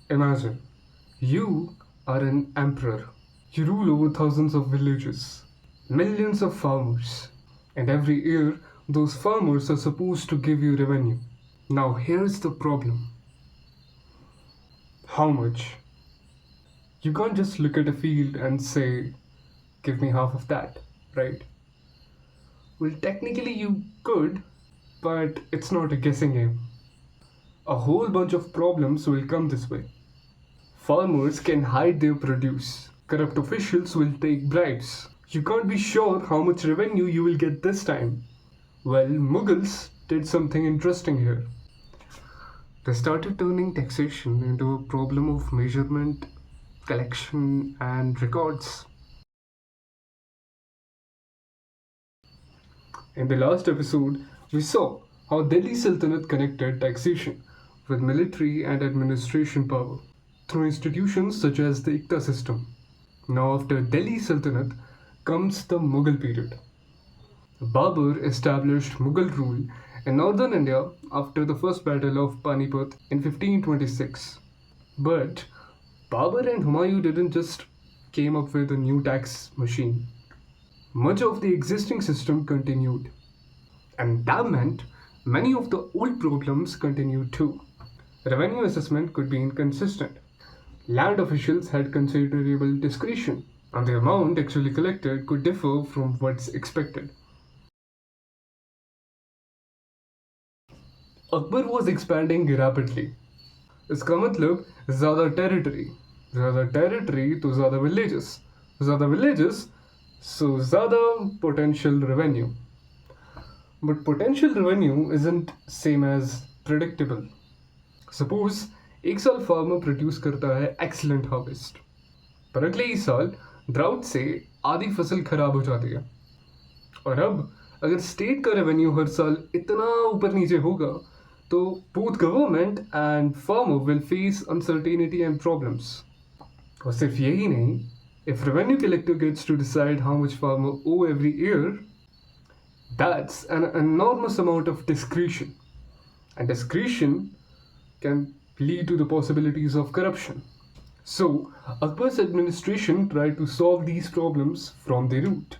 Imagine, you are an emperor. You rule over thousands of villages, millions of farmers, and every year those farmers are supposed to give you revenue. Now, here's the problem: how much? You can't just look at a field and say, give me half of that, right? Well, technically, you could, but it's not a guessing game. A whole bunch of problems will come this way. Farmers can hide their produce. Corrupt officials will take bribes. You can't be sure how much revenue you will get this time. Well, Mughals did something interesting here. They started turning taxation into a problem of measurement, collection, and records. In the last episode, we saw how Delhi Sultanate connected taxation with military and administration power through institutions such as the Ikta system. Now, after Delhi Sultanate comes the Mughal period. Babur established Mughal rule in northern India after the First Battle of Panipat in 1526. But Babur and Humayun didn't just came up with a new tax machine. Much of the existing system continued, and that meant many of the old problems continued too. Revenue assessment could be inconsistent. Land officials had considerable discretion, and the amount actually collected could differ from what's expected. Akbar was expanding rapidly. इसका मतलब ज़्यादा territory, ज़्यादा territory तो ज़्यादा villages so ज़्यादा potential revenue. But potential revenue isn't same as predictable. Suppose एक साल farmer produce करता है एक्सीलेंट हार्वेस्ट, पर अगले ही साल ड्राउट से आधी फसल खराब हो जाती है। और अब अगर स्टेट का रेवेन्यू हर साल इतना ऊपर नीचे होगा तो both government and farmer will face uncertainty and problems. और सिर्फ यही नहीं, if revenue collector gets to decide how much farmer owe every year, that's an enormous amount of discretion. And discretion can lead to the possibilities of corruption. So, Akbar's administration tried to solve these problems from the root.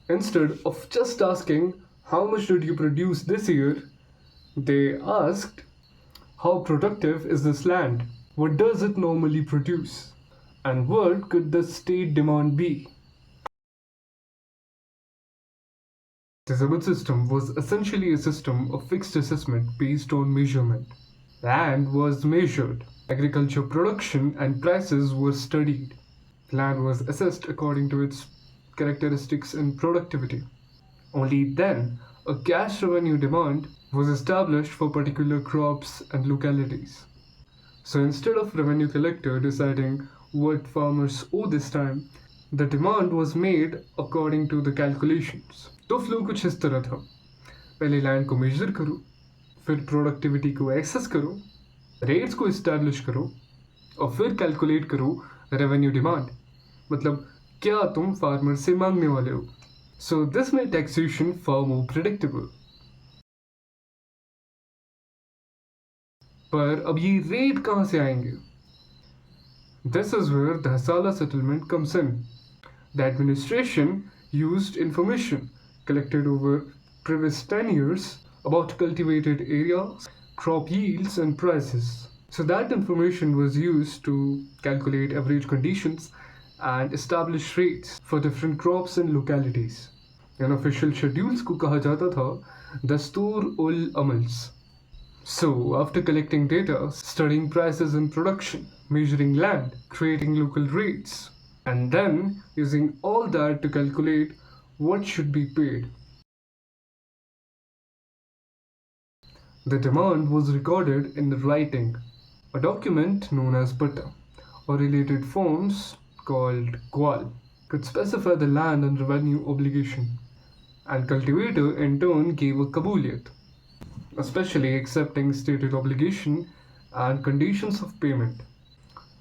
Instead of just asking, how much did you produce this year? They asked, how productive is this land? What does it normally produce? And what could the state demand be? The Zabt system was essentially a system of fixed assessment based on measurement. Land was measured, agriculture production and prices were studied. Land was assessed according to its characteristics and productivity. Only then, a cash revenue demand was established for particular crops and localities. So instead of revenue collector deciding what farmers owe this time, the demand was made according to the calculations. तो flow कुछ इस तरह था: पहले land को major करो, फिर productivity को एक्सेस करो, रेट्स को इस्टेब्लिश करो, और फिर कैलकुलेट करो रेवेन्यू डिमांड, मतलब क्या तुम फार्मर से मांगने वाले हो. So this made taxation far more predictable. पर अब ये रेट कहाँ से आएंगे? This is where the Dahsala settlement comes in. The administration used information collected over previous 10 years about cultivated areas, crop yields, and prices. So that information was used to calculate average conditions and establish rates for different crops and localities. In official schedules को कहा जाता था दस्तूर उल अमल्स. So, after collecting data, studying prices and production, measuring land, creating local rates, and then using all that to calculate what should be paid. The demand was recorded in writing, a document known as patta, or related forms called gwal, could specify the land and revenue obligation, and cultivator in turn gave a kabuliyat, especially accepting stated obligation and conditions of payment.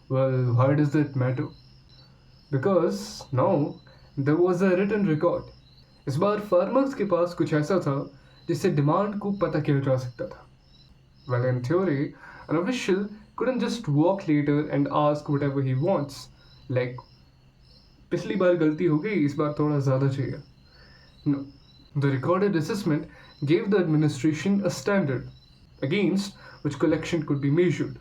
Well, why does that matter? Because now there was a written record. इस बार farmers के पास कुछ ऐसा था जिससे demand को पता किया जा सकता था. Well, in theory, an official couldn't just walk later and ask whatever he wants. Like, पिछली बार गलती हो गई, इस बार थोड़ा ज़्यादा चाहिए. No. The recorded assessment gave the administration a standard against which collection could be measured.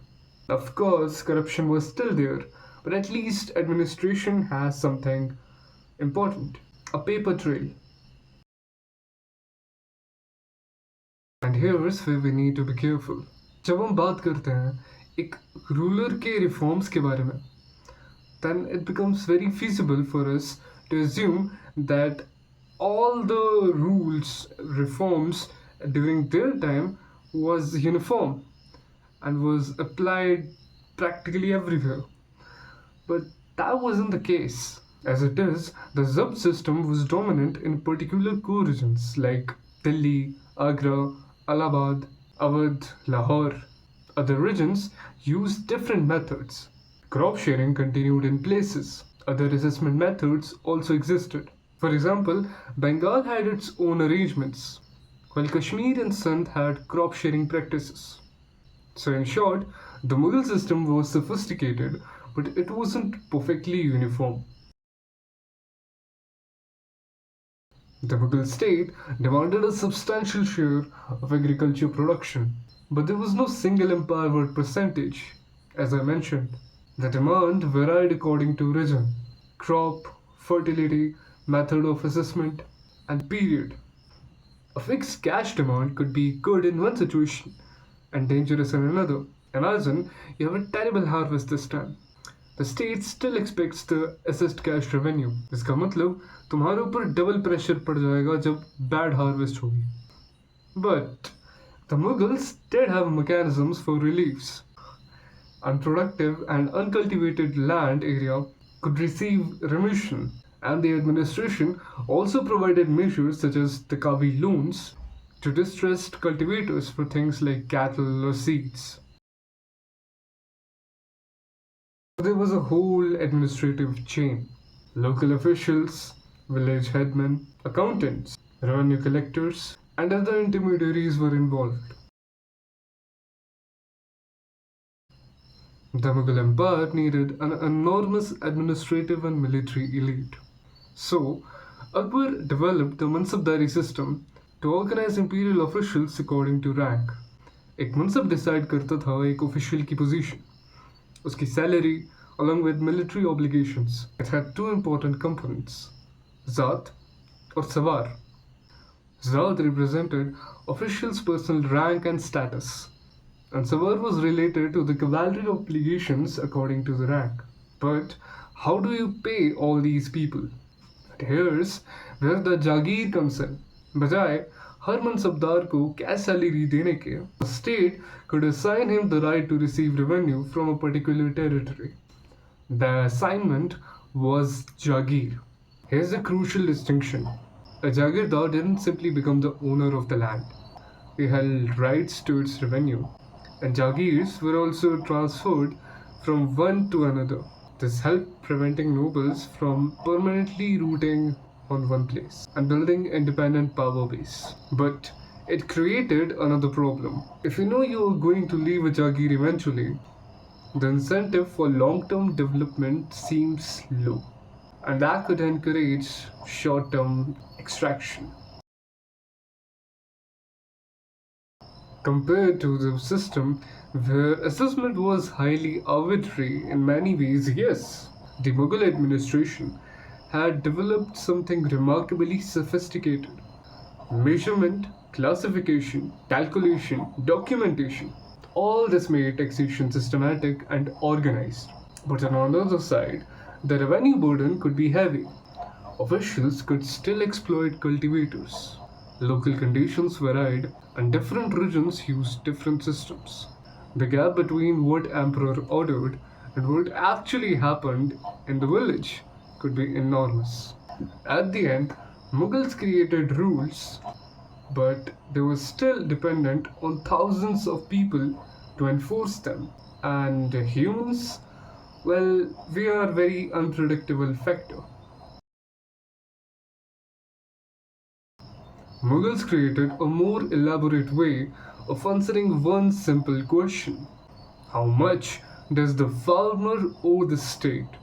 Of course, corruption was still there, but at least administration has something important, a paper trail. And here's where we need to be careful. जब हम बात करते हैं एक ruler के reforms के बारे में, then it becomes very feasible for us to assume that all the rules, reforms during their time was uniform and was applied practically everywhere. But that wasn't the case. As it is, the Zabt system was dominant in particular core regions like Delhi, Agra, Allahabad, Awadh, Lahore. Other regions used different methods. Crop sharing continued in places. Other assessment methods also existed. For example, Bengal had its own arrangements, while Kashmir and Sindh had crop sharing practices. So, in short, the Mughal system was sophisticated, but it wasn't perfectly uniform. The Mughal state demanded a substantial share of agriculture production, but there was no single empowered percentage, as I mentioned. The demand varied according to region, crop, fertility, method of assessment, and period. A fixed cash demand could be good in one situation and dangerous in another. Imagine you have a terrible harvest this time. The state still expects the assessed cash revenue. इसका मतलब तुम्हारे ऊपर double pressure पड़ जाएगा जब bad harvest होगी. But the Mughals did have mechanisms for reliefs. Unproductive and uncultivated land area could receive remission, and the administration also provided measures such as the Kavi loans to distressed cultivators for things like cattle or seeds. There was a whole administrative chain. Local officials, village headmen, accountants, revenue collectors, and other intermediaries were involved. The Mughal Empire needed an enormous administrative and military elite. So, Akbar developed the Mansabdari system to organize imperial officials according to rank. एक मनसब decide करता था एक official की position, उसकी salary, along with military obligations. It had two important components, Zat or Sawar. Zat represented officials' personal rank and status, and Sawar was related to the cavalry obligations according to the rank. But how do you pay all these people? Here's where the Jagir comes in. बजाय हर मनसबदार को cash salary देने के, the state could assign him the right to receive revenue from a particular territory. The assignment was Jagir. Here's a crucial distinction. A Jagirdar didn't simply become the owner of the land. He held rights to its revenue, and Jagirs were also transferred from one to another. This helped preventing nobles from permanently rooting on one place and building independent power base. But it created another problem. If you know you are going to leave a Jagir eventually, the incentive for long-term development seems low, and that could encourage short-term extraction. Compared to the system where assessment was highly arbitrary in many ways, yes, the Mughal administration had developed something remarkably sophisticated. Measurement, classification, calculation, documentation. All this made taxation systematic and organized. But on the other side, the revenue burden could be heavy. Officials could still exploit cultivators. Local conditions varied, and different regions used different systems. The gap between what emperor ordered and what actually happened in the village could be enormous. At the end, Mughals created rules, but they were still dependent on thousands of people to enforce them. And humans, well, we are a very unpredictable factor. Mughals created a more elaborate way of answering one simple question. How much does the farmer owe the state?